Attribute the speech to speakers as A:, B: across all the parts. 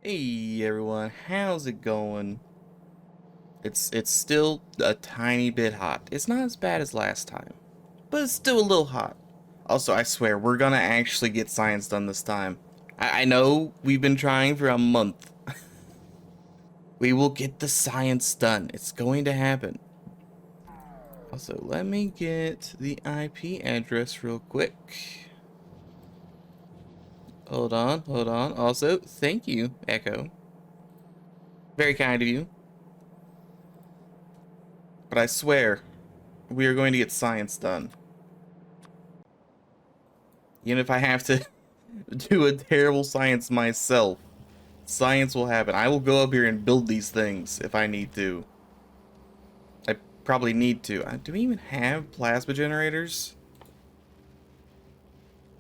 A: Hey everyone, how's it going? It's still a tiny bit hot. It's not as bad as last time, but it's still a little hot. Also, I swear, we're gonna actually get science done this time. I know we've been trying for a month. We will get the science done. It's going to happen. Also, let me get the IP address real quick. Hold on, hold on. Also, thank you, Echo. Very kind of you. But I swear, we are going to get science done. Even if I have to do a terrible science myself, science will happen. I will go up here and build these things if I need to. I probably need to. Do we even have plasma generators?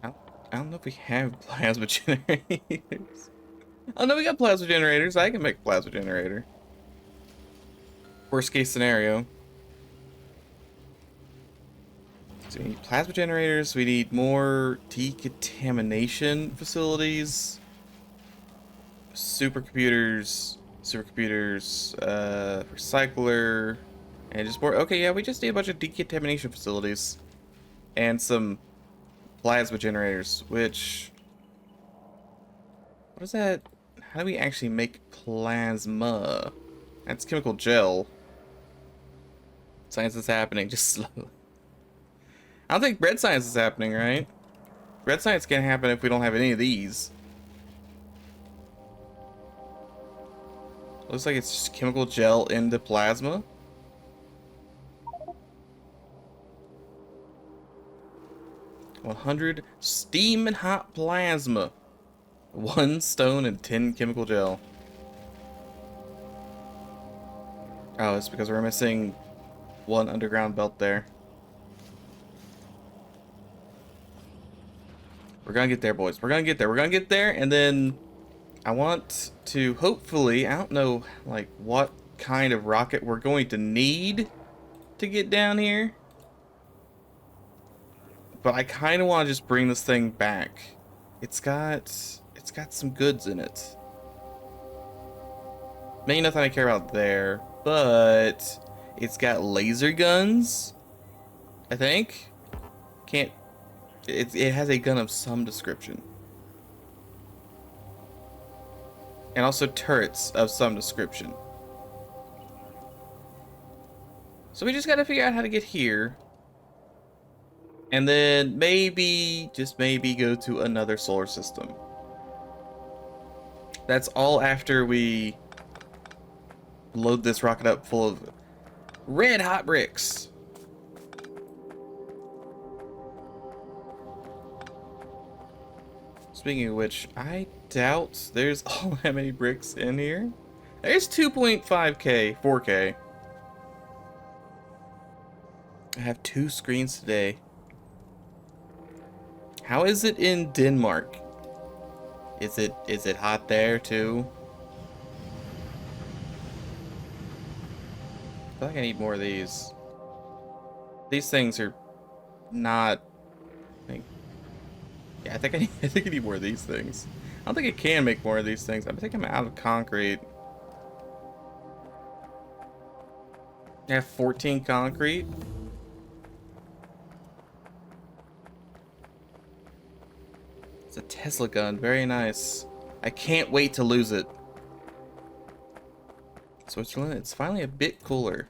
A: I don't, I don't know if we have plasma generators. Oh no, we got plasma generators. I can make a plasma generator. Worst case scenario. So we need plasma generators. We need more decontamination facilities. Supercomputers, recycler, and just more. Okay, yeah, we just need a bunch of decontamination facilities and some plasma generators. What is that? How do we actually make plasma? That's chemical gel. Science is happening, just slowly. I don't think bread science is happening, right? Bread science can't happen if we don't have any of these. Looks like it's just chemical gel into plasma. $100 steam and hot plasma. 1 stone and 10 chemical gel. Oh, it's because we're missing 1 underground belt there. We're gonna get there, boys. We're gonna get there. We're gonna get there, and then I want to hopefully, I don't know, like, what kind of rocket we're going to need to get down here. But I kind of want to just bring this thing back. It's got some goods in it. Maybe nothing I care about there, but it's got laser guns, I think. Can't, it has a gun of some description. And also turrets of some description. So we just gotta figure out how to get here. And then maybe, just maybe, go to another solar system. That's all after we load this rocket up full of red hot bricks. Speaking of which, I doubt there's all that many bricks in here. There's 2.5K, 4K. I have 2 screens today. How is it in Denmark? Is it hot there too? I feel like I need more of these. These things are not, like, yeah, I think I need more of these things. I don't think I can make more of these things. I think I'm out of concrete. I have 14 concrete. It's a Tesla gun, very nice. I can't wait to lose it. Switzerland, it's finally a bit cooler.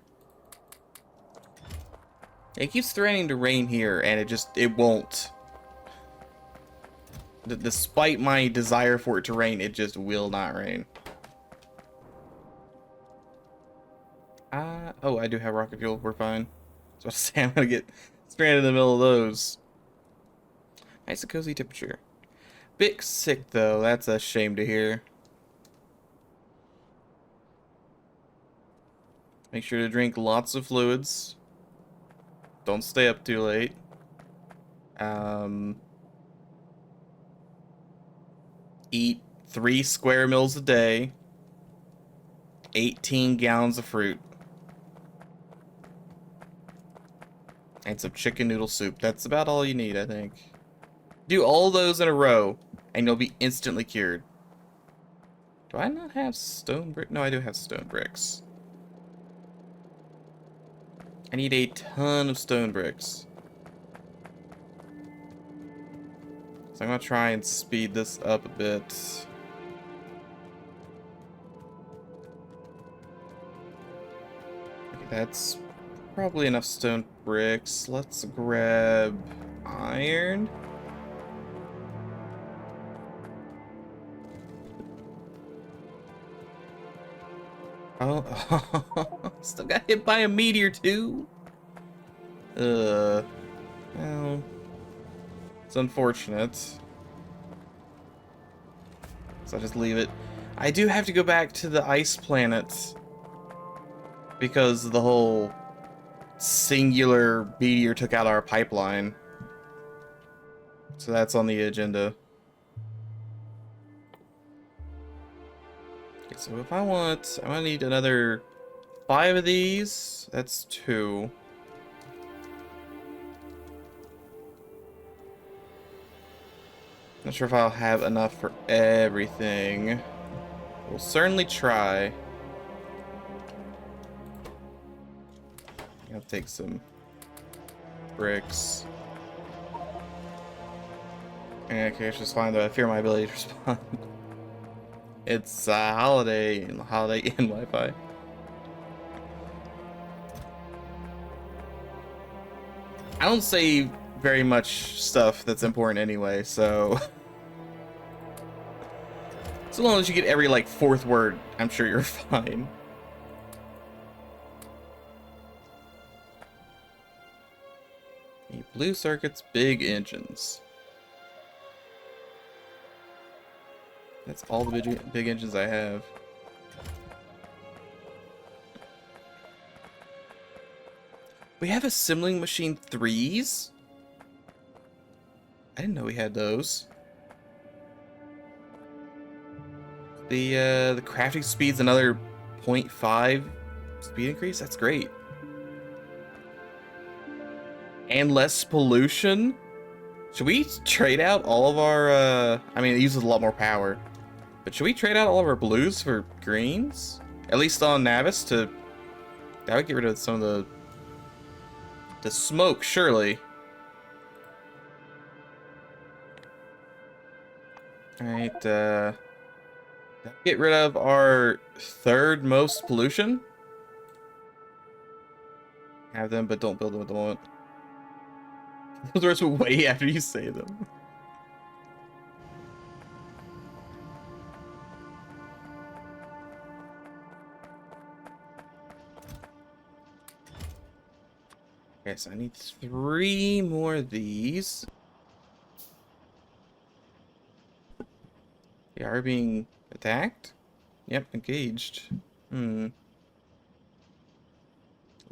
A: It keeps threatening to rain here, and it won't. Despite my desire for it to rain, it just will not rain. Oh, I do have rocket fuel, we're fine. So I say I'm gonna get stranded in the middle of those. Nice and cozy temperature. Bit sick though, that's a shame to hear. Make sure to drink lots of fluids. Don't stay up too late. Eat 3 square meals a day. 18 gallons of fruit. And some chicken noodle soup. That's about all you need, I think. Do all those in a row, and you'll be instantly cured. Do I not have stone brick? No, I do have stone bricks. I need a ton of stone bricks. So I'm gonna try and speed this up a bit. Okay, that's probably enough stone bricks. Let's grab iron. Oh, still got hit by a meteor too. Well, it's unfortunate. So I'll just leave it. I do have to go back to the ice planet because the whole singular meteor took out our pipeline. So that's on the agenda. Okay, so if I'm gonna need another 5 of these. That's 2. Not sure if I'll have enough for everything. We'll certainly try. I'll take some bricks. Okay, it's just fine though. I fear my ability to respond. It's holiday Inn Wi-Fi. I don't say very much stuff that's important anyway, so so long as you get every like 4th word, I'm sure you're fine. Blue circuits, big engines. That's all the big engines I have. We have assembling machine 3s? I didn't know we had those. The crafting speed's another 0.5 speed increase? That's great. And less pollution? Should we trade out all of our, I mean, it uses a lot more power. But should we trade out all of our blues for greens? At least on Navis to... That would get rid of some of the smoke, surely. Alright, get rid of our 3rd most pollution. Have them, but don't build them at the moment. Those words are way after you say them. Okay, so I need 3 more of these. They are being attacked? Yep, engaged. A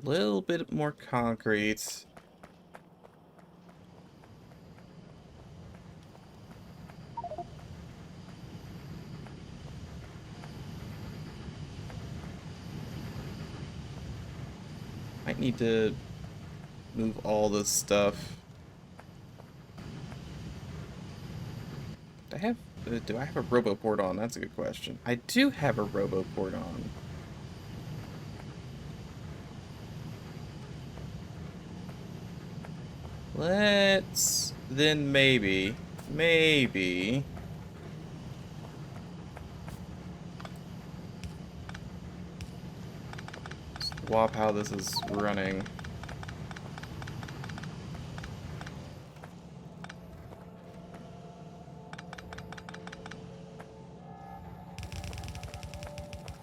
A: little bit more concrete. Might need to move all this stuff. Do I have a roboport on? That's a good question. I do have a roboport on. Let's then maybe swap how this is running.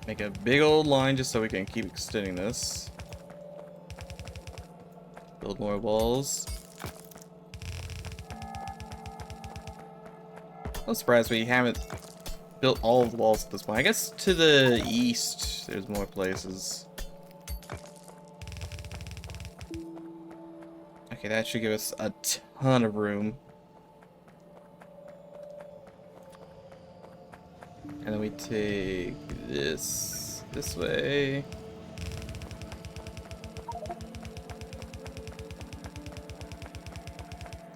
A: Make a big old line just so we can keep extending this. Build more walls. I'm surprised we haven't built all of the walls at this point. I guess to the east, there's more places. Okay, that should give us a ton of room. And then we take this way.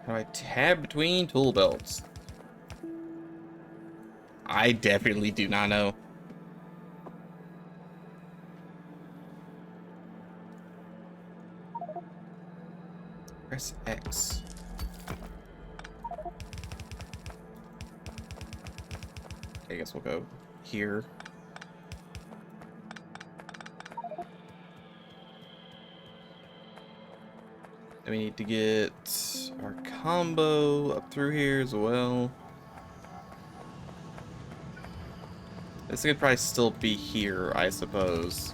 A: How do I tab between tool belts? I definitely do not know. Press X. I guess we'll go here. And we need to get our combo up through here as well. This could probably still be here, I suppose.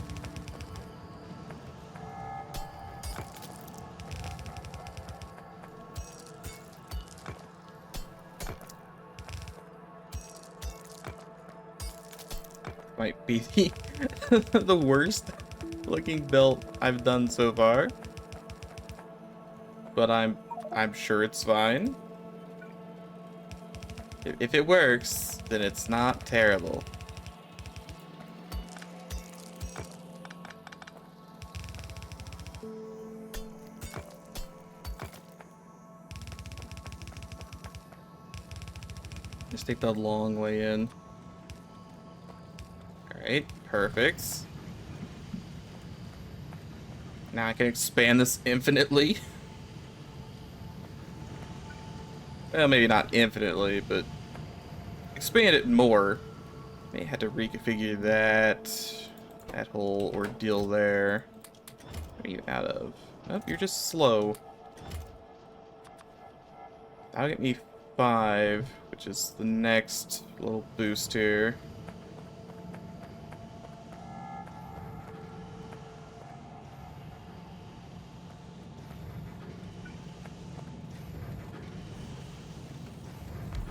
A: Might be the worst looking belt I've done so far. But I'm sure it's fine. If it works, then it's not terrible. Just take the long way in. Alright, perfect. Now I can expand this infinitely. Well, maybe not infinitely, but expand it more. May have to reconfigure that whole ordeal there. What are you out of? Oh, you're just slow. That'll get me 5, which is the next little boost here.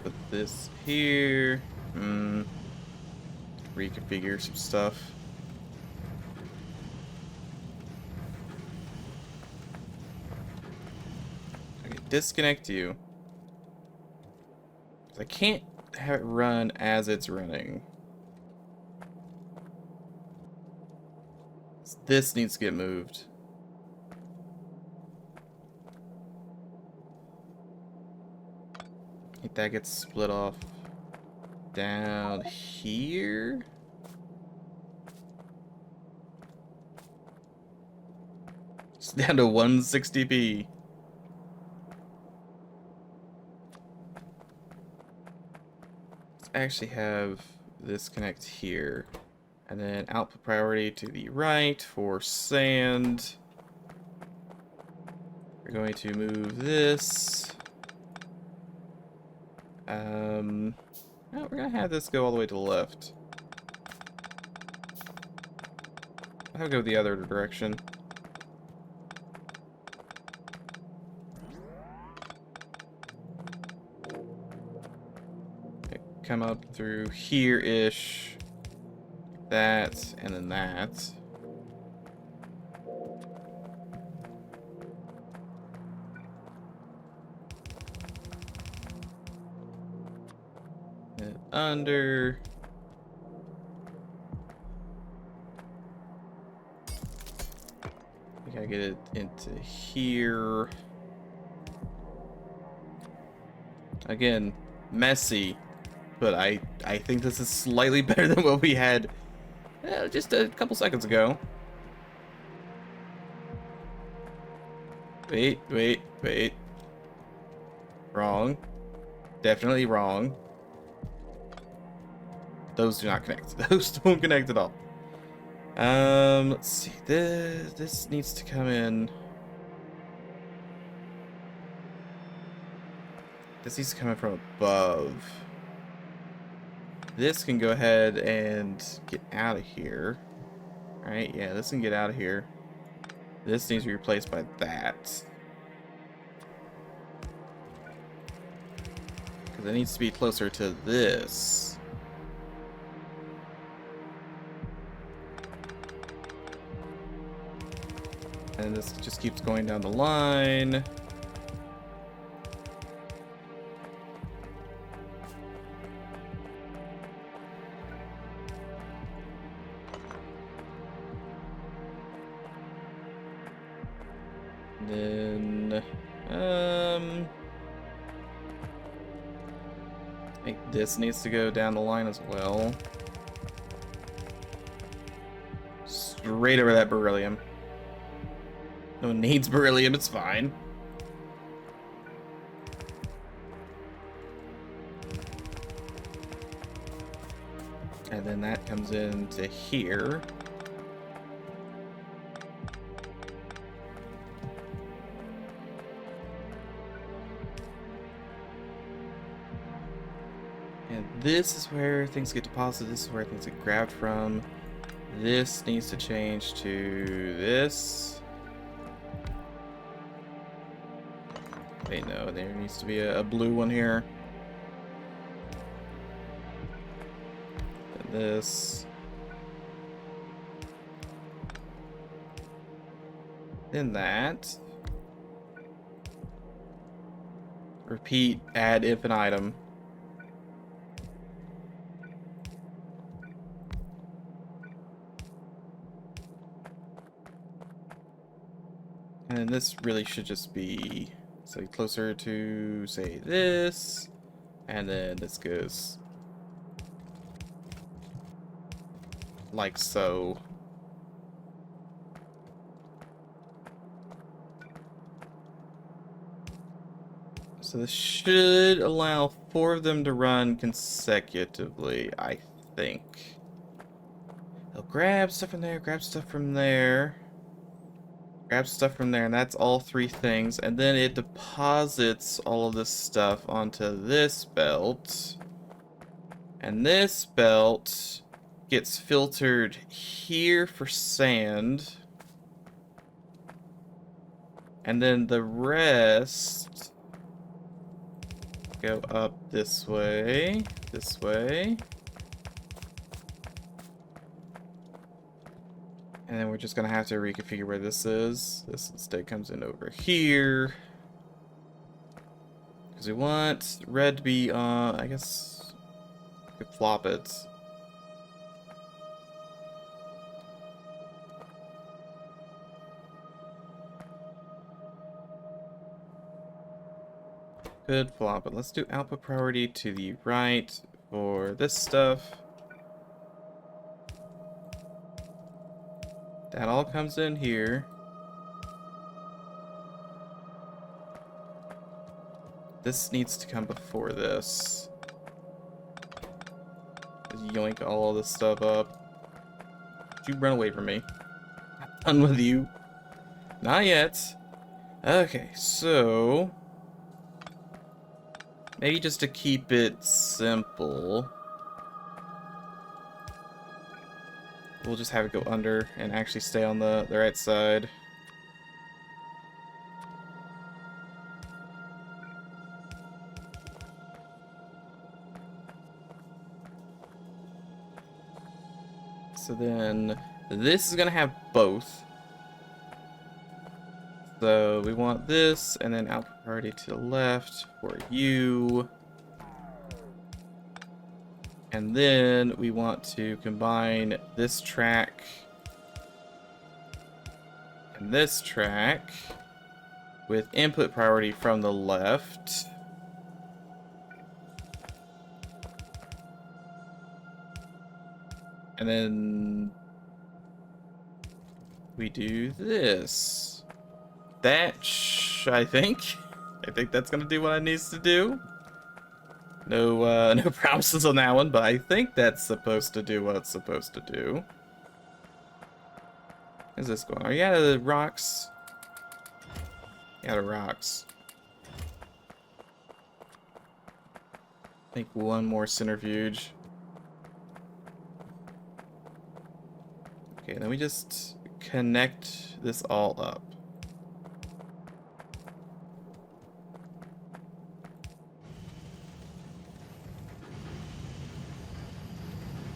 A: Put this here. Reconfigure some stuff. Okay, disconnect you. I can't have it run as it's running. This needs to get moved. I think that gets split off down here. It's down to 160p. Let's actually have this connect here. And then output priority to the right for sand. We're going to move this. No, we're gonna have this go all the way to the left. I'll go the other direction. Okay, come up through here-ish. That, and then that. And under. We gotta get it into here. Again, messy, but I think this is slightly better than what we had just a couple seconds ago. Wait. Wrong. Definitely wrong. Those do not connect. Those don't connect at all. Let's see. This needs to come in. This needs to come in from above. This can go ahead and get out of here. Alright, yeah, this can get out of here. This needs to be replaced by that. Because it needs to be closer to this. And this just keeps going down the line. Then, I think this needs to go down the line as well. Straight over that beryllium. No one needs beryllium, it's fine. And then that comes into here. And this is where things get deposited. This is where things get grabbed from. This needs to change to this. Wait, no, there needs to be a blue one here. And this. Then that. Repeat, add if an item. And then this really should just be, say, closer to, say, this. And then this goes like so. So this should allow 4 of them to run consecutively, I think. They'll grab stuff from there, grab stuff from there, grab stuff from there, and that's all 3 things. And then it deposits all of this stuff onto this belt. And this belt gets filtered here for sand. And then the rest go up this way, this way. And then we're just gonna have to reconfigure where this is. This instead comes in over here. Because we want red to be on, I guess we could flop it. Could flop it. Let's do output priority to the right for this stuff. That all comes in here. This needs to come before this. Just yoink all of this stuff up. You run away from me. I'm done with you. Not yet. Okay, so maybe just to keep it simple, we'll just have it go under and actually stay on the right side. So then this is gonna have both. So we want this, and then output priority to the left for you. And then we want to combine this track and this track with input priority from the left. And then we do this. I think that's gonna do what it needs to do. No, no promises on that one, but I think that's supposed to do what it's supposed to do. Where's this going? Are you out of the rocks? Out of rocks. I think one more centrifuge. Okay, then we just connect this all up.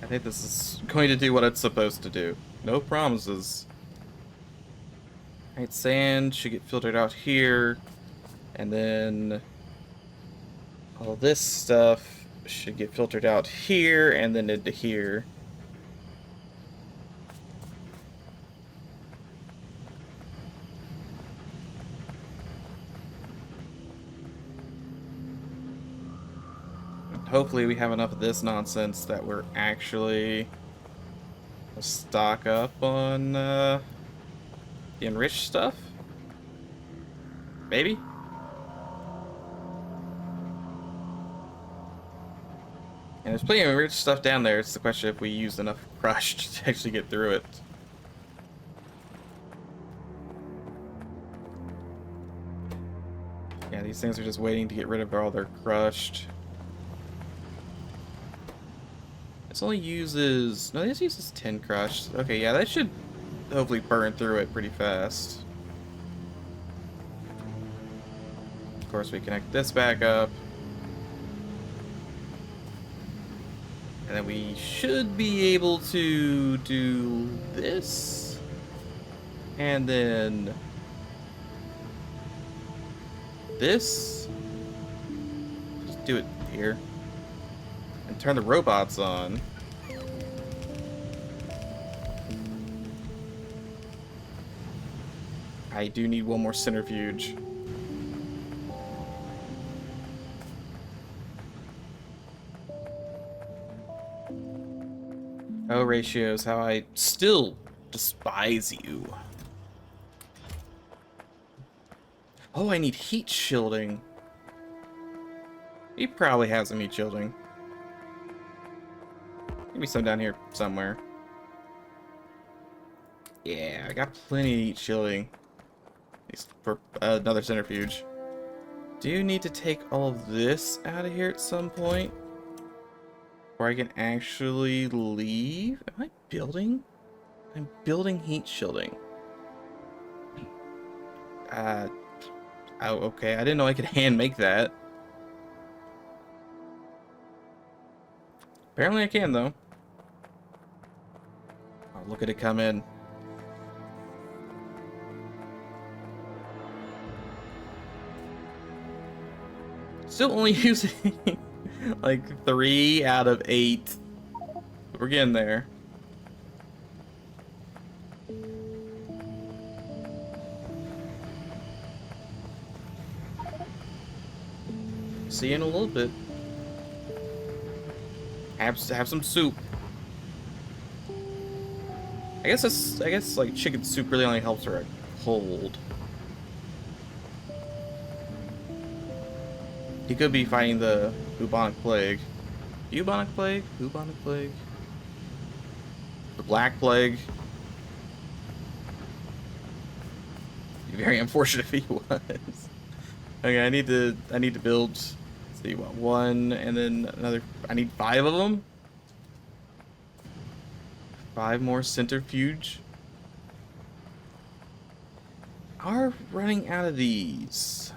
A: I think this is going to do what it's supposed to do. No promises. Alright, sand should get filtered out here. And then all this stuff should get filtered out here and then into here. Hopefully we have enough of this nonsense that we're actually stock up on the enriched stuff. Maybe? And there's plenty of rich stuff down there. It's the question if we use enough crushed to actually get through it. Yeah, these things are just waiting to get rid of all their crushed. This only uses... No, this uses 10 crushed. Okay, yeah, that should hopefully burn through it pretty fast. Of course, we connect this back up. And then we should be able to do this. And then this. Just do it here. And turn the robots on. I do need one more centrifuge. Oh, ratios, how I still despise you. Oh, I need heat shielding. He probably has some heat shielding. Give me some down here somewhere. Yeah, I got plenty of heat shielding. At least for another centrifuge. Do you need to take all of this out of here at some point? Or I can actually leave? Am I building? I'm building heat shielding. Oh, okay. I didn't know I could hand make that. Apparently I can, though. Oh, look at it come in. Still only using like 3 out of 8. We're getting there. See you in a little bit. Have some soup. I guess like chicken soup really only helps her cold. He could be fighting the bubonic plague. Bubonic plague? Bubonic plague? The black plague? It'd be very unfortunate if he was. Okay, I need to build. Let's see, what, 1 and then another. I need 5 of them. 5 more centrifuge. Are running out of these.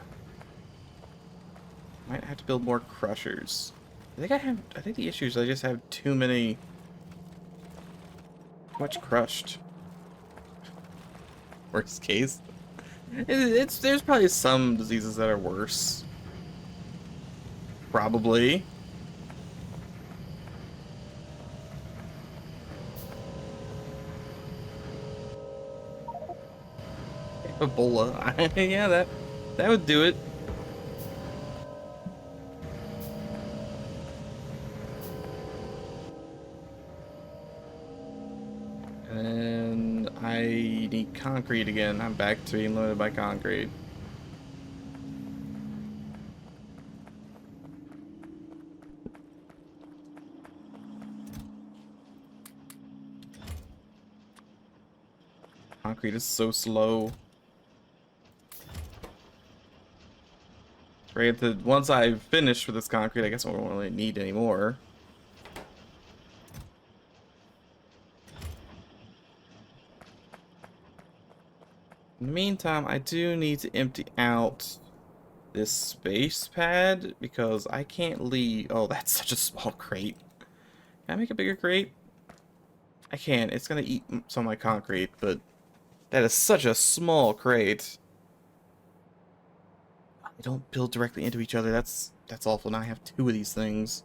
A: Might have to build more crushers. I think the issue is I just have too much crushed. Worst case. There's probably some diseases that are worse. Probably. Ebola. Yeah, that would do it. And I need concrete again. I'm back to being limited by concrete. Concrete is so slow. Right, once I've finished with this concrete, I guess I won't really need any more. In the meantime, I do need to empty out this space pad because I can't leave. Oh, that's such a small crate. Can I make a bigger crate? I can. It's gonna eat some of my concrete, but that is such a small crate. They don't build directly into each other. That's awful. Now I have 2 of these things.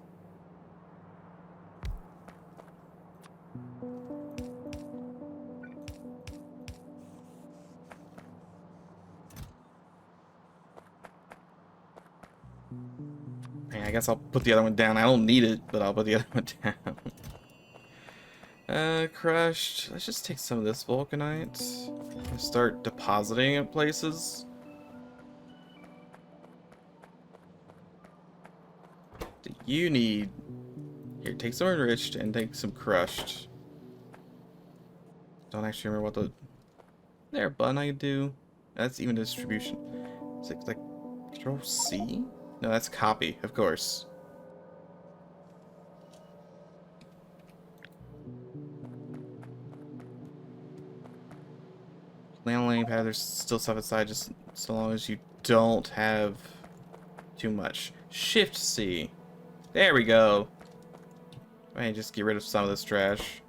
A: I guess I'll put the other one down. I don't need it, but I'll put the other one down. Crushed. Let's just take some of this vulcanite and start depositing it places. You need Here, take some enriched and take some crushed. Don't actually remember what the there button I could do. That's even distribution. Is it like Control C? No, that's copy, of course. Landing pad, there's still stuff inside, just so long as you don't have too much. Shift C. There we go. I may just get rid of some of this trash.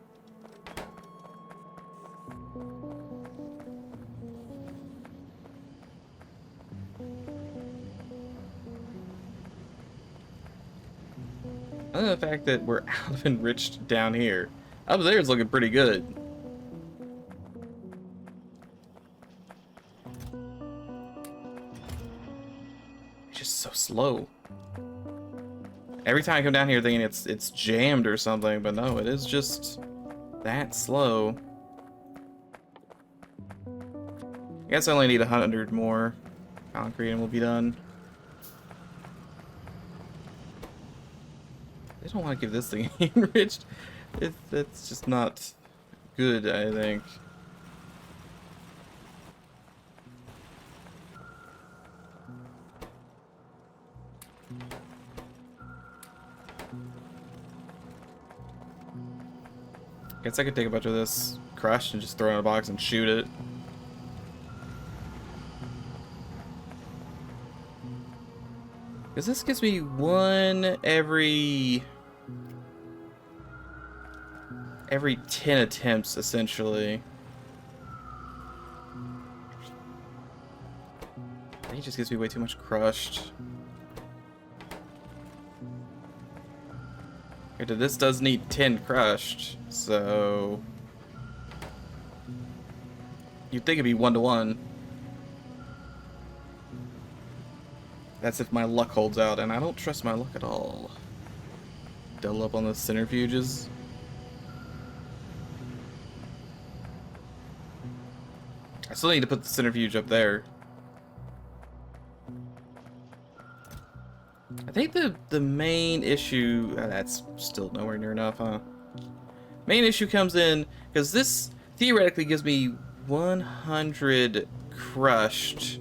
A: Other than the fact that we're out of enriched down here. Up there is looking pretty good. It's just so slow. Every time I come down here thinking it's jammed or something, but no, it is just that slow. I guess I only need 100 more concrete and we'll be done. I don't want to give this thing enriched. It's just not good, I think. Guess I could take a bunch of this crushed and just throw it in a box and shoot it. Because this gives me one every 10 attempts, essentially. I think it just gives me way too much crushed. Granted, this does need 10 crushed, so you'd think it'd be 1-to-1. That's if my luck holds out, and I don't trust my luck at all. Double up on the centrifuges. I still need to put the centrifuge up there. I think the main issue... that's still nowhere near enough, huh? Main issue comes in because this theoretically gives me 100 crushed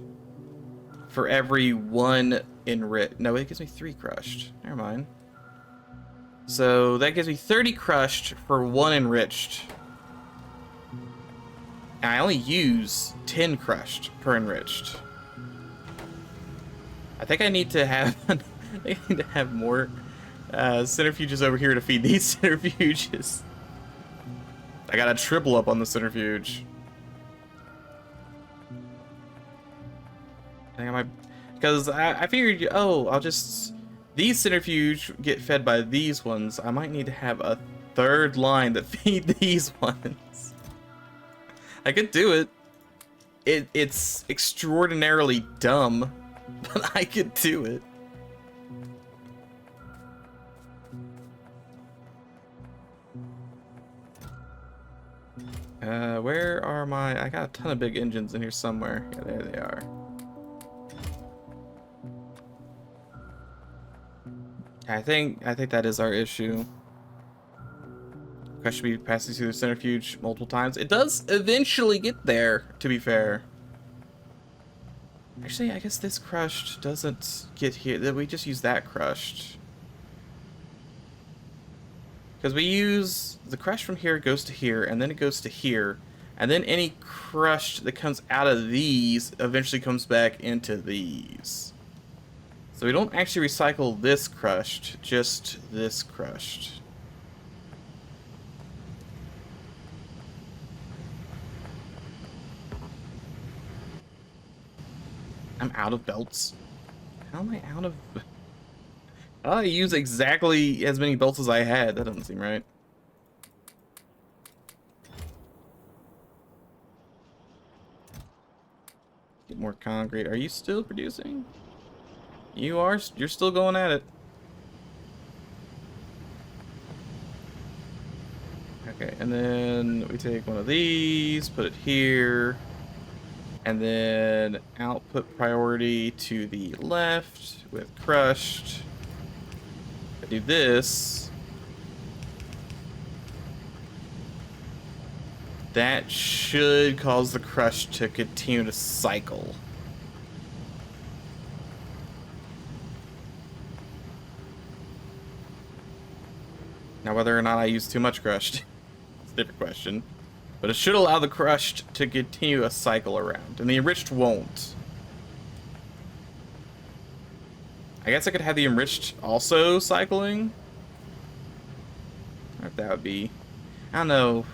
A: for every one enriched. No, it gives me 3 crushed. Never mind. So that gives me 30 crushed for 1 enriched. And I only use 10 crushed per enriched. I think I need to have I need to have more centrifuges over here to feed these centrifuges. I gotta triple up on the centrifuge. I think I might, because I figured, oh, I'll just, these centrifuge get fed by these ones. I might need to have a third line that feed these ones. I could do it. It's extraordinarily dumb, but I could do it. Where are my... I got a ton of big engines in here somewhere. Yeah, there they are. I think that is our issue. I should be passing through the centrifuge multiple times. It does eventually get there, to be fair. Actually, I guess this crushed doesn't get here. We just use that crushed. Because we use the crush from here goes to here, and then it goes to here, and then any crushed that comes out of these eventually comes back into these. So we don't actually recycle this crushed, just this crushed. I'm out of belts. How am I out of... I use exactly as many belts as I had. That doesn't seem right. Get more concrete. Are you still producing? You are. You're still going at it. Okay, and then we take one of these, put it here, and then output priority to the left with crushed. I do this, That should cause the crush to continue to cycle. Now, whether or not I use too much crushed, it's a different question. But it should allow the crushed to continue a cycle around, and the enriched won't. I guess I could have the enriched also cycling. Or if that would be, I don't know.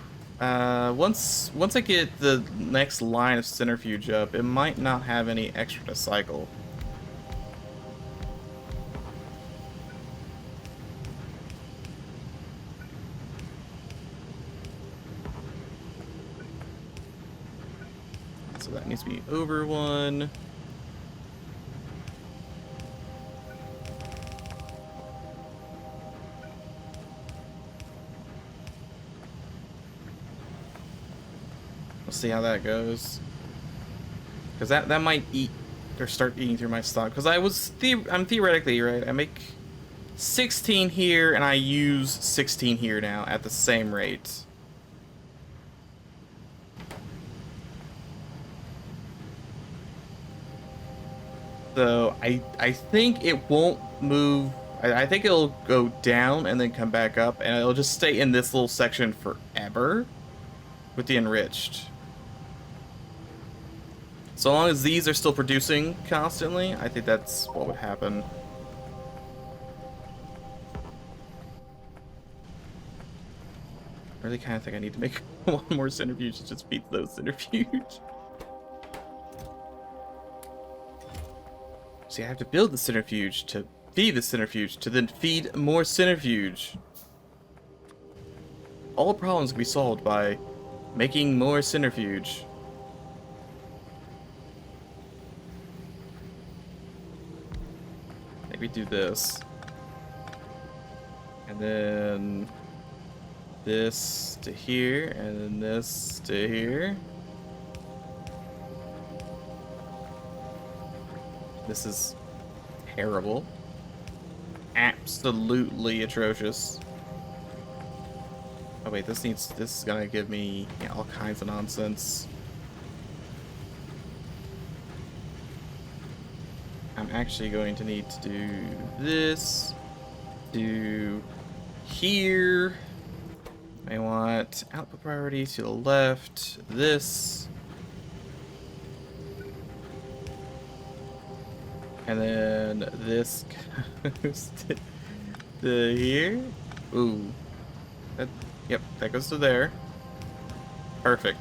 A: Once I get the next line of centrifuge up, it might not have any extra to cycle. So that needs to be over one. We'll see how that goes. Because that might eat or start eating through my stock. Because I'm theoretically, right, I make 16 here and I use 16 here now at the same rate. So I think it won't move. I think it'll go down and then come back up, and it'll just stay in this little section forever with the enriched. So long as these are still producing constantly, I think that's what would happen. I really kind of think I need to make one more centrifuge to just beat those centrifuge. See, I have to build the centrifuge to feed the centrifuge to then feed more centrifuge. All problems can be solved by making more centrifuge. Maybe do this. And then this to here, and then this to here. This is terrible. Absolutely atrocious. Oh wait, this is gonna give me, yeah, all kinds of nonsense. I'm actually going to need to do this. Do here. I want output priority to the left. This. And then this goes to here. Ooh. Yep, that goes to there. Perfect.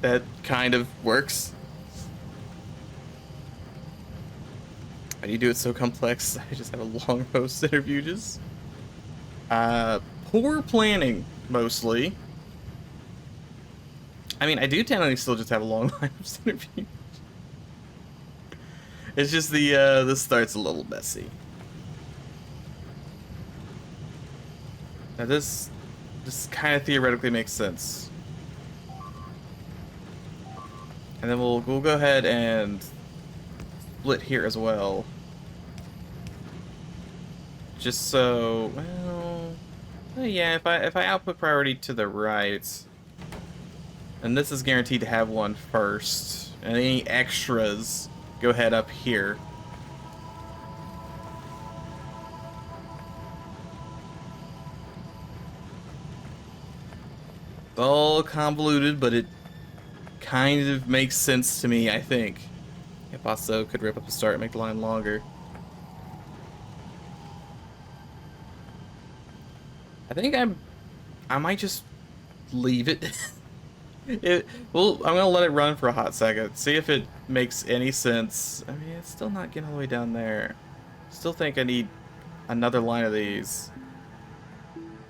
A: That kind of works. Why do you do it so complex? I just have a long row of centrifuges. Poor planning, mostly. I mean, I do technically still just have a long line of centrifuge. It's just the start's a little messy. Now this kind of theoretically makes sense. And then we'll go ahead and split here as well. Just so, well, yeah, if I output priority to the right, and this is guaranteed to have one first, and any extras go ahead up here. It's all convoluted, but it kind of makes sense to me, I think. If also could rip up the start and make the line longer. I think I might just leave it. Well, I'm gonna let it run for a hot second, see if it makes any sense. I mean, it's still not getting all the way down there. Still think I need another line of these.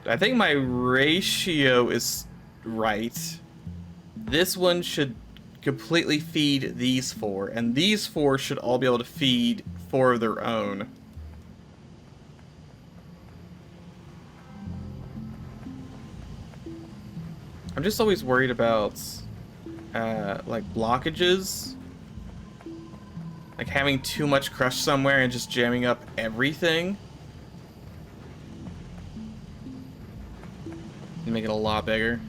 A: I think my ratio is right. This one should completely feed these four, and these four should all be able to feed four of their own. I'm just always worried about like blockages, like having too much crush somewhere and just jamming up everything. Make it a lot bigger.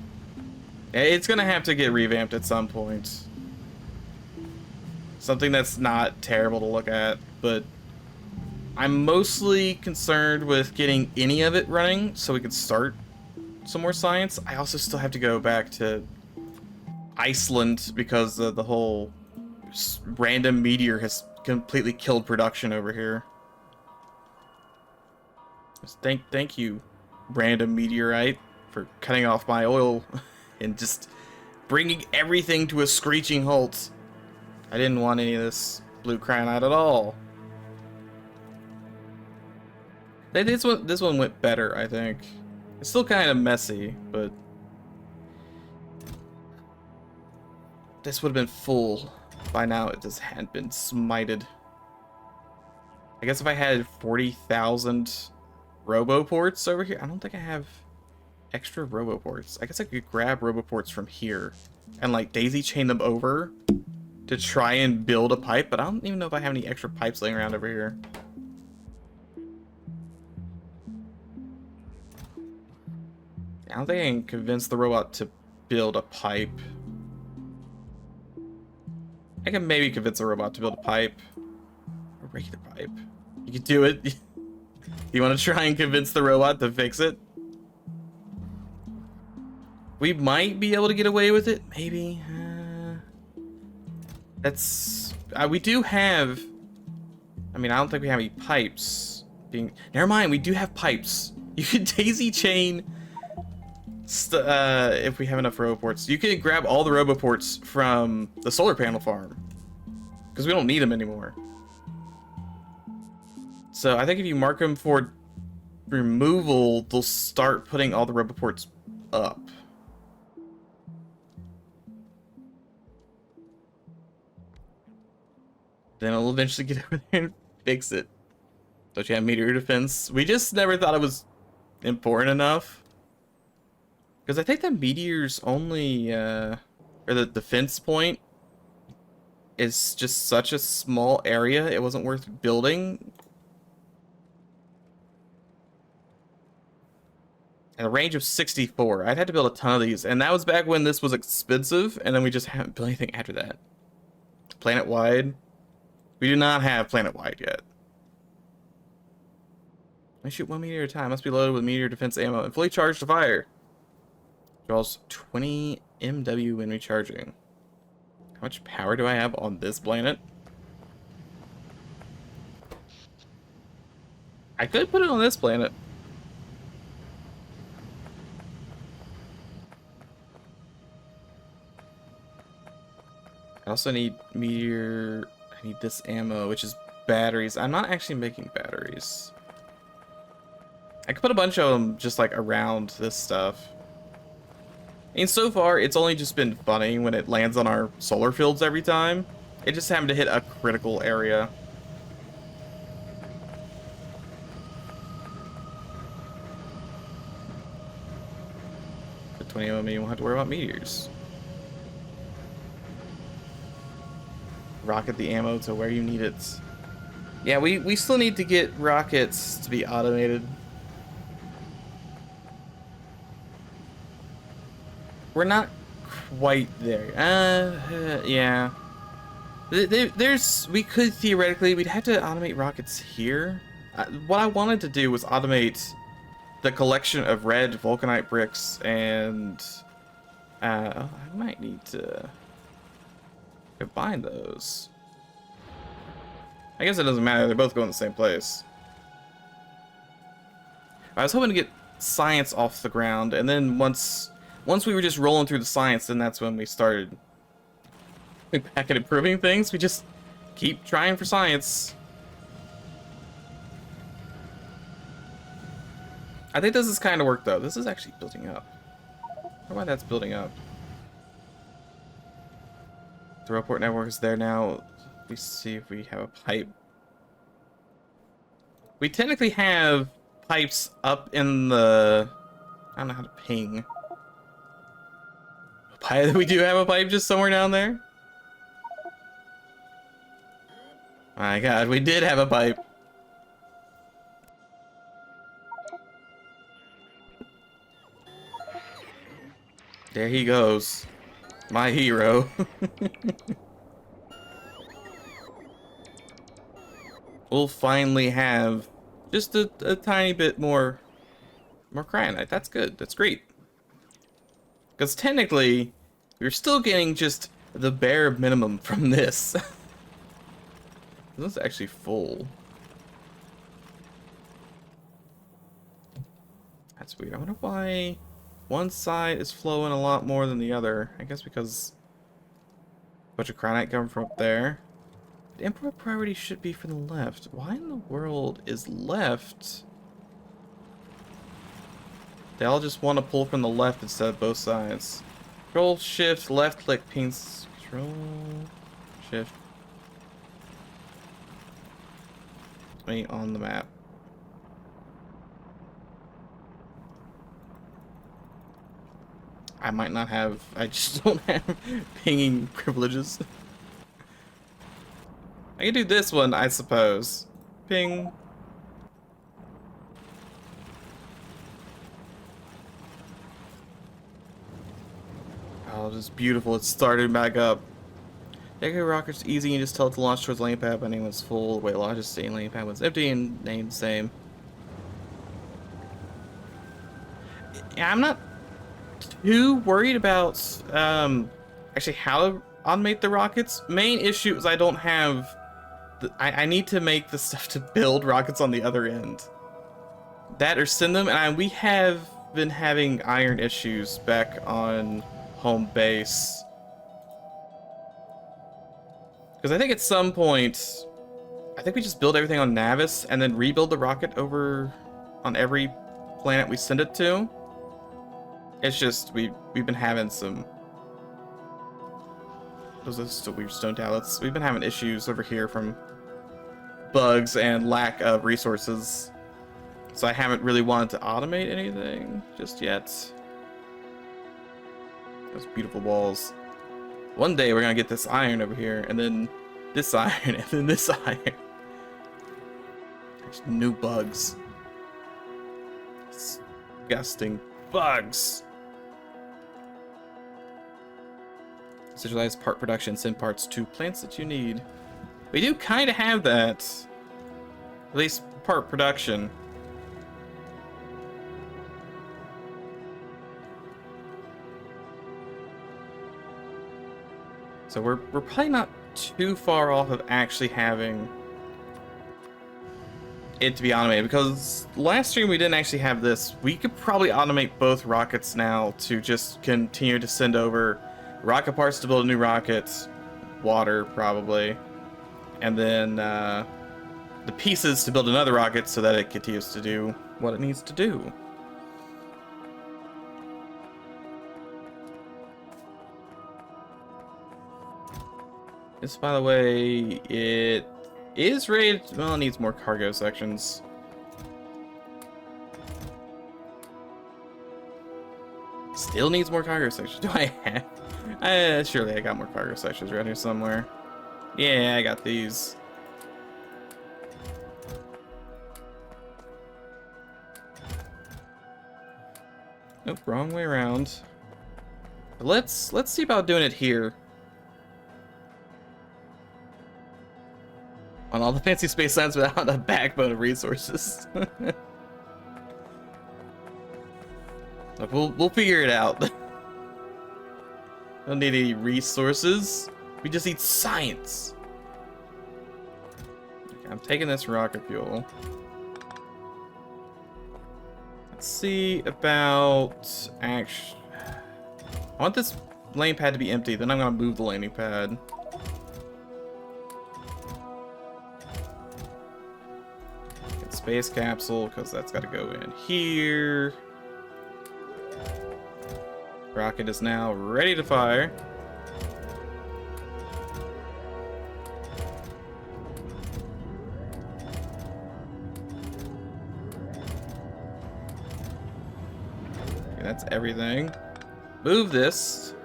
A: It's gonna have to get revamped at some point. Something that's not terrible to look at, but I'm mostly concerned with getting any of it running so we can start some more science. I also still have to go back to Iceland because the whole random meteor has completely killed production over here. Thank you, random meteorite, for cutting off my oil and just bringing everything to a screeching halt. I didn't want any of this blue cyanide at all. This one went better, I think. It's still kind of messy, but this would have been full by now. It just hadn't been smited. I guess if I had 40,000 roboports over here, I don't think I have extra roboports. I guess I could grab roboports from here and like daisy chain them over to try and build a pipe, but I don't even know if I have any extra pipes laying around over here. I don't think I can convince the robot to build a pipe. I can maybe convince a robot to build a pipe. A regular pipe. You can do it. You want to try and convince the robot to fix it? We might be able to get away with it. Maybe. That's... we do have... I mean, I don't think we have any pipes. Never mind, we do have pipes. You can daisy chain... if we have enough roboports. You can grab all the roboports from the solar panel farm. Because we don't need them anymore. So I think if you mark them for removal, they'll start putting all the roboports up. Then it'll eventually get over there and fix it. Don't you have meteor defense? We just never thought it was important enough. Because I think the meteor's only, or the defense point is just such a small area, it wasn't worth building. And a range of 64. I'd had to build a ton of these, and that was back when this was expensive, and then we just haven't built anything after that. Planet-wide. We do not have planet-wide yet. I shoot one meteor at a time. Must be loaded with meteor defense ammo and fully charged to fire. Draws 20 MW when recharging. How much power do I have on this planet? I could put it on this planet. I also need meteor... I need this ammo, which is batteries. I'm not actually making batteries. I could put a bunch of them just like around this stuff. And so far, it's only just been funny when it lands on our solar fields every time. It just happened to hit a critical area. The 20 of them, you won't have to worry about meteors. Rocket the ammo to where you need it. Yeah, we still need to get rockets to be automated. We're not quite there. Yeah. We could theoretically, we'd have to automate rockets here. What I wanted to do was automate the collection of red vulcanite bricks and I might need to combine those. I guess it doesn't matter, they both go in the same place. I was hoping to get science off the ground, and then once we were just rolling through the science, then that's when we started back at improving things. We just keep trying for science. I think this is kind of work though. This is actually building up. I don't know why that's building up. The report network is there now. Let me see if we have a pipe. We technically have pipes up in the... I don't know how to ping. We do have a pipe just somewhere down there? My god, we did have a pipe. There he goes. My hero. We'll finally have just a tiny bit more cyanide. That's good. That's great. Because technically, we're still getting just the bare minimum from this. This is actually full. That's weird. I wonder why one side is flowing a lot more than the other. I guess because a bunch of cyanide coming from up there. But import priority should be from the left. Why in the world is left? They all just want to pull from the left instead of both sides. Control shift left click pings. Control shift. Me on the map. I might not have. I just don't have pinging privileges. I can do this one, I suppose. Ping. Oh, this is beautiful. It's started back up. Deco rocket's easy. You just tell it to launch towards landing pad when it's full. Wait, launch is staying landing pad when it's empty and name the same. Yeah, I'm not too worried about actually how to automate the rockets. Main issue is I don't have I need to make the stuff to build rockets on the other end. That or send them, and we have been having iron issues back on home base. Because I think at some point, I think we just build everything on Navis and then rebuild the rocket over on every planet we send it to. It's just, we've been having some... Those are still weird stone tablets. We've been having issues over here from bugs and lack of resources. So I haven't really wanted to automate anything just yet. Those beautiful walls. One day we're gonna get this iron over here, and then this iron, and then this iron. There's new bugs. Disgusting bugs. Centralize part production, send parts to plants that you need. We do kind of have that. At least part production. So we're probably not too far off of actually having it to be automated, because last stream we didn't actually have this. We could probably automate both rockets now to just continue to send over rocket parts to build a new rocket, water probably, and then the pieces to build another rocket so that it continues to do what it needs to do. This, by the way, it is rated. Well, it needs more cargo sections. Still needs more cargo sections. Do I have? Surely I got more cargo sections around here somewhere. Yeah, I got these. Nope, wrong way around. But let's see about doing it here. On all the fancy space signs without a backbone of resources. Look, we'll figure it out. Don't need any resources. We just need science. Okay, I'm taking this rocket fuel. Let's see about action. I want this landing pad to be empty, then I'm gonna move the landing pad. Space capsule, because that's got to go in here. Rocket is now ready to fire. Okay, that's everything. Move this.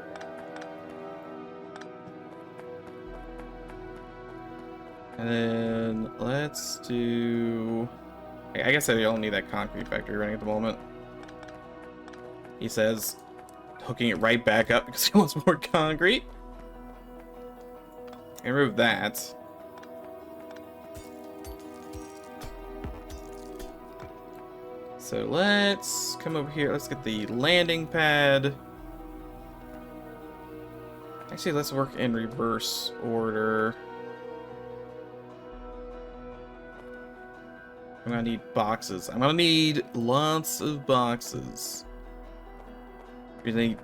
A: And then let's do... I guess I don't need that concrete factory running at the moment. He says. hooking it right back up because he wants more concrete. And remove that. So let's come over here. Let's get the landing pad. Actually, let's work in reverse order. I'm gonna need boxes. I'm gonna need lots of boxes. We need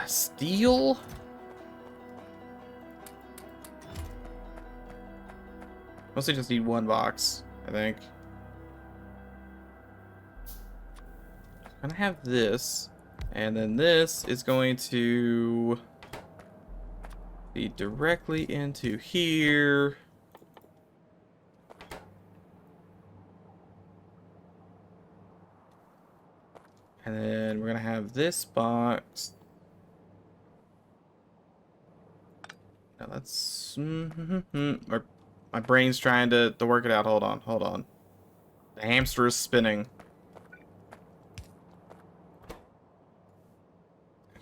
A: steel. Mostly just need one box, I think. I'm gonna have this, and then this is going to be directly into here. And then we're gonna have this box. Now that's my brain's trying to work it out. Hold on. The hamster is spinning.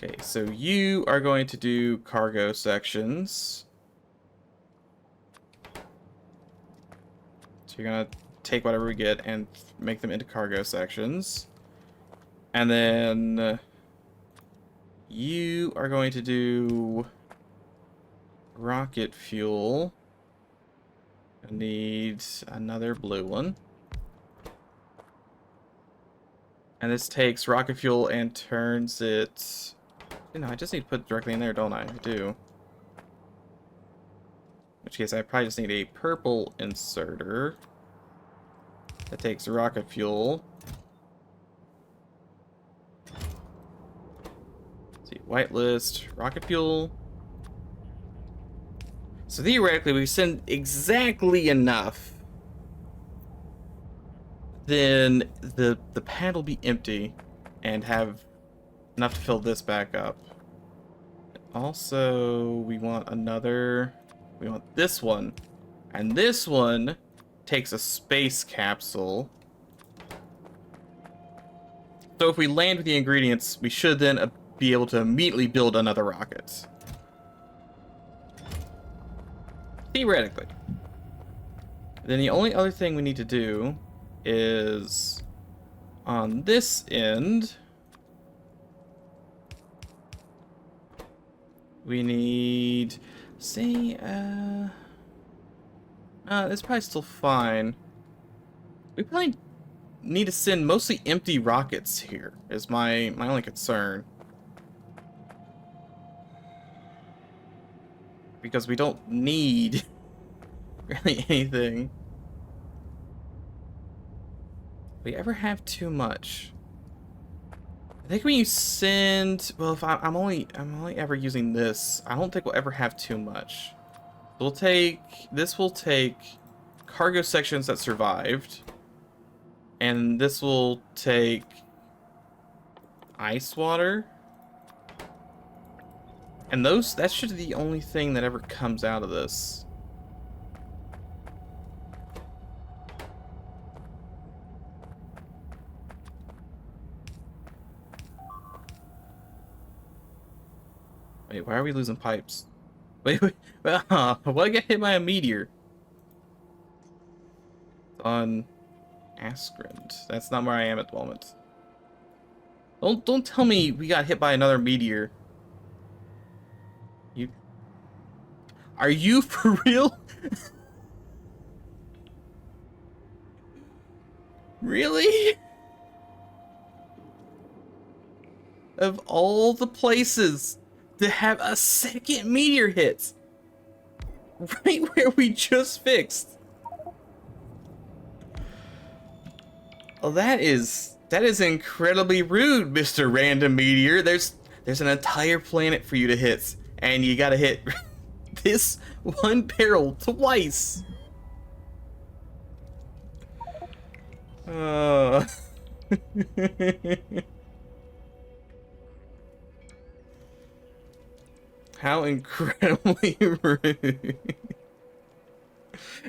A: Okay, so you are going to do cargo sections. So you're gonna take whatever we get and make them into cargo sections. And then you are going to do rocket fuel. I need another blue one. And this takes rocket fuel and turns it... You know, I just need to put it directly in there, don't I? I do. In which case, I probably just need a purple inserter. That takes rocket fuel. Let's see, whitelist, rocket fuel. So theoretically, we send exactly enough. Then the pad will be empty and have enough to fill this back up. Also, we want this one. And this one takes a space capsule. So if we land with the ingredients, we should then be able to immediately build another rocket. Theoretically. Then the only other thing we need to do is on this end, we need, say, it's probably still fine. We probably need to send mostly empty rockets here, is my only concern. Because we don't need really anything. We ever have too much? I think when you send, well, if I'm only ever using this, I don't think we'll ever have too much. This will take cargo sections that survived, and this will take ice water. And that should be the only thing that ever comes out of this. Wait, why are we losing pipes? Wait, why I got hit by a meteor? On Askrand. That's not where I am at the moment. Don't tell me we got hit by another meteor. Are you for real? Really? Of all the places to have a second meteor hit, right where we just fixed. Oh, that is incredibly rude, Mr. Random Meteor. There's an entire planet for you to hit, and you gotta hit this one barrel twice. How incredibly rude.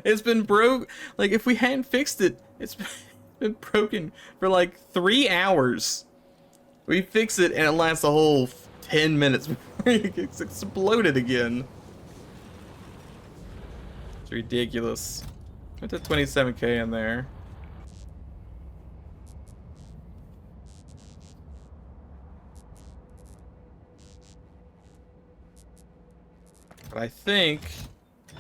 A: It's been broke. Like, if we hadn't fixed it, it's been broken for like 3 hours. We fix it and it lasts a whole 10 minutes before it gets exploded again. It's ridiculous. Put the 27k in there. But I think,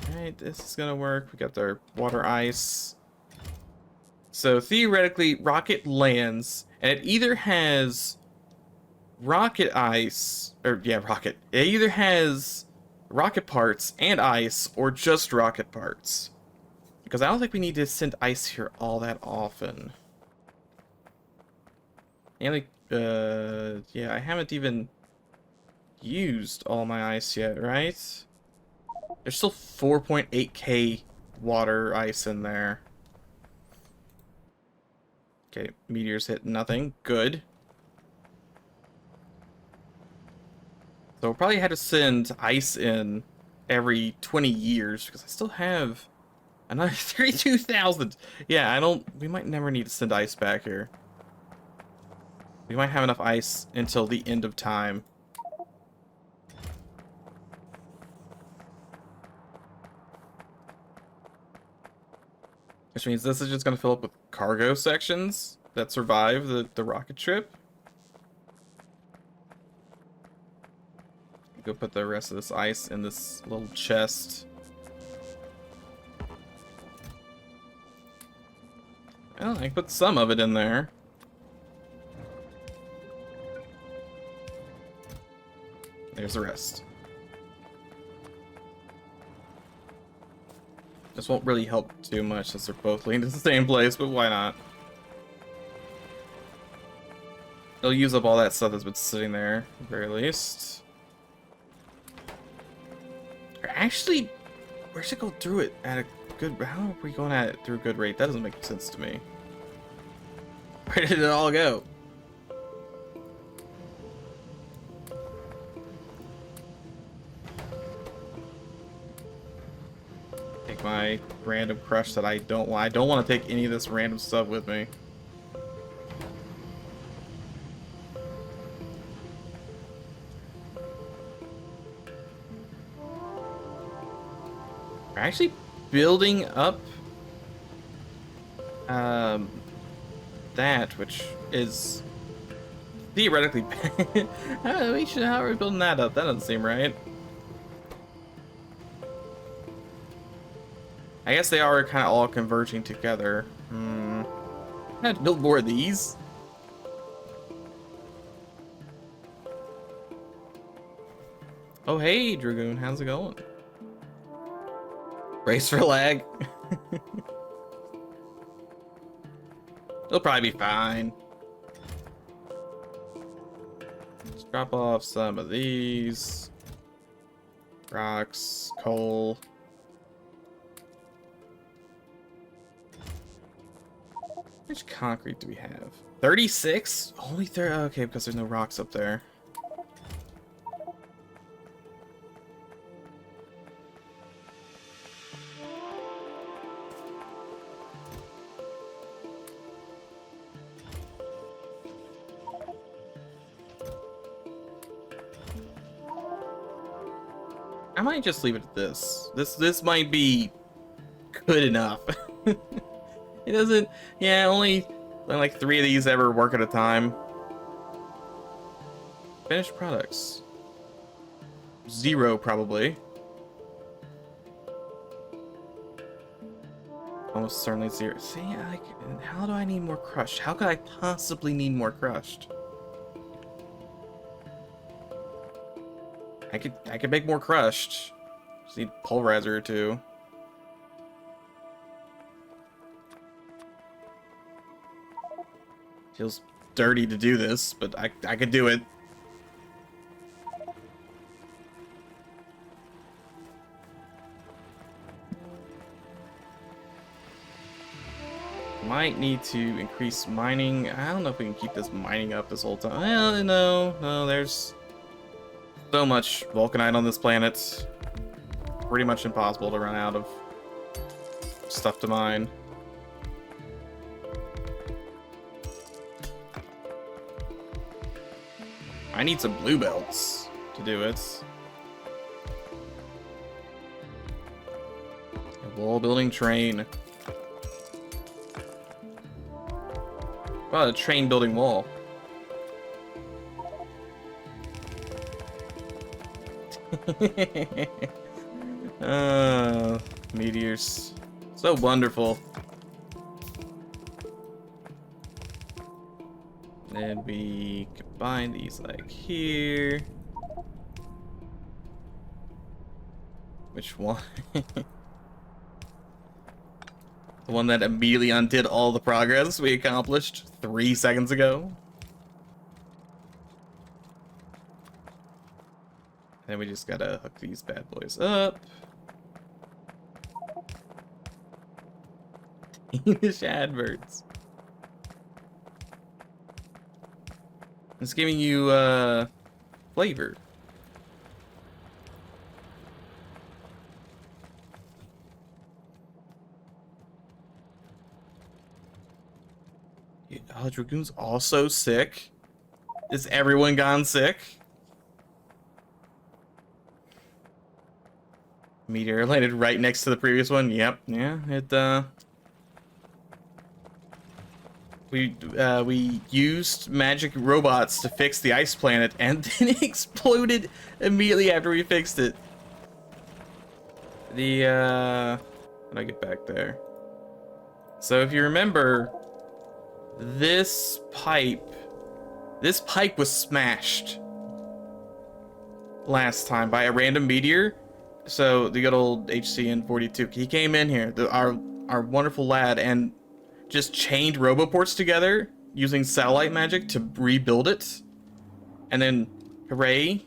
A: alright, this is gonna work. We got our water ice. So theoretically, rocket lands, and it either has rocket ice, or yeah, rocket. It either has rocket parts and ice, or just rocket parts. Because I don't think we need to send ice here all that often. And like, yeah, I haven't even used all my ice yet, right? There's still 4.8k water ice in there. Okay, meteors hit nothing. Good. So we'll probably have to send ice in every 20 years because I still have another 32,000. Yeah, we might never need to send ice back here. We might have enough ice until the end of time. Which means this is just going to fill up with cargo sections that survive the rocket trip. Go put the rest of this ice in this little chest. Well, I can put some of it in there. There's the rest. This won't really help too much since they're both leading to the same place, but why not? They'll use up all that stuff that's been sitting there, at the very least. Or actually, where should go through it at a good... How are we going at it through a good rate? That doesn't make sense to me. Where did it all go? Take my random crush that I don't want. I don't want to take any of this random stuff with me. We're actually building up that, which is theoretically how are we building that up? That doesn't seem right. I guess they are kind of all converging together. I have to build more of these. Oh hey Dragoon, how's it going? Brace for lag. It'll probably be fine. Let's drop off some of these. Rocks, coal. How much concrete do we have? 36? Only 30? Okay, because there's no rocks up there. I might just leave it at this. This might be good enough. It doesn't... Yeah, only like 3 of these ever work at a time. Finished products. 0, probably. Almost certainly 0. See, like, how do I need more crushed? How could I possibly need more crushed? I could make more crushed. Just need pulverizer or 2. Feels dirty to do this, but I could do it. Might need to increase mining. I don't know if we can keep this mining up this whole time. Well, no, there's so much vulcanite on this planet. Pretty much impossible to run out of stuff to mine. I need some blue belts. to do it. A wall building train. Wow, a train building wall. Meteors. So wonderful. Then we combine these like here. Which one? The one that immediately undid all the progress we accomplished 3 seconds ago. Then we just gotta hook these bad boys up. English adverts. It's giving you flavor. Oh, Dragoon's also sick. Is everyone gone sick? Meteor landed right next to the previous one. Yep. Yeah. It. We used magic robots to fix the ice planet, and then it exploded immediately after we fixed it. The how do I get back there? So if you remember, this pipe was smashed last time by a random meteor. So the good old HCN42, he came in here, our wonderful lad, and just chained roboports together using satellite magic to rebuild it. And then, hooray,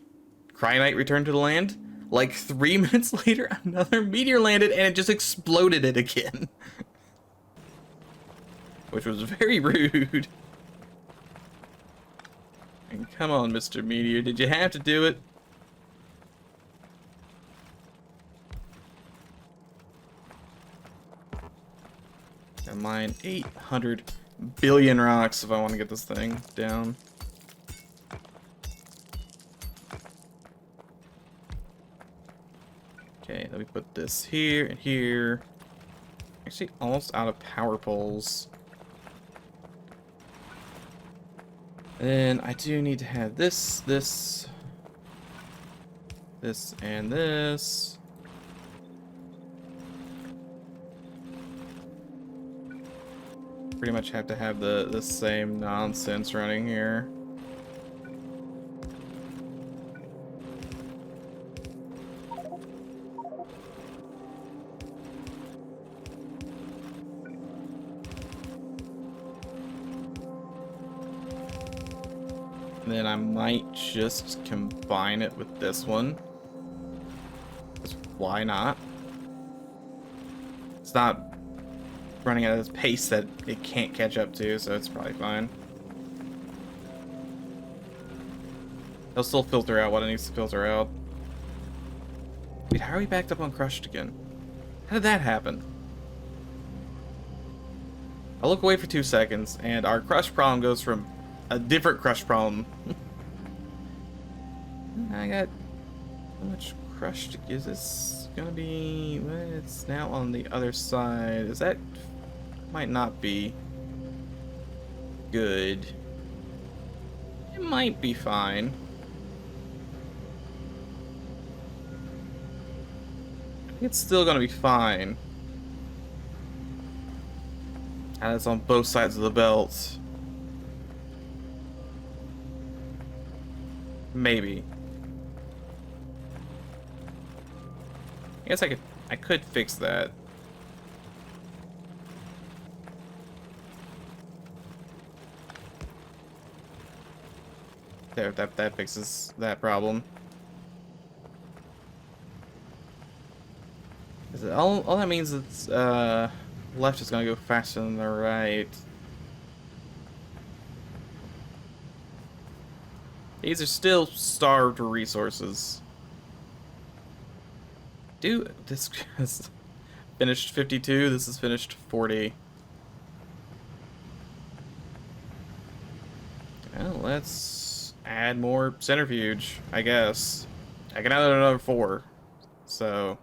A: Cryonite returned to the land. Like 3 minutes later, another meteor landed and it just exploded it again. Which was very rude. And come on, Mr. Meteor, did you have to do it? I mine 800 billion rocks if I want to get this thing down. Okay, let me put this here and here. Actually, almost out of power poles. Then I do need to have this, and this. Pretty much have to have the same nonsense running here. And then I might just combine it with this one. 'Cause why not? It's not running at a pace that it can't catch up to, so it's probably fine. It'll still filter out what it needs to filter out. Wait, how are we backed up on crushed again? How did that happen? I look away for 2 seconds, and our crush problem goes from a different crush problem. I got how much crushed is this gonna be? Well, it's now on the other side. Is that might not be good? It might be fine. It's still gonna be fine. And it's on both sides of the belt. Maybe. I guess I could fix that. There, that fixes that problem. Is it all that means it's left is gonna go faster than the right. These are still starved for resources. Dude, this is finished 52, this is finished 40. Well, let's Add more centrifuge, I guess. I can add another 4. So,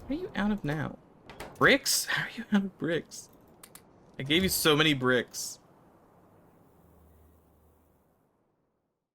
A: what are you out of now? Bricks? How are you out of bricks? I gave you so many bricks.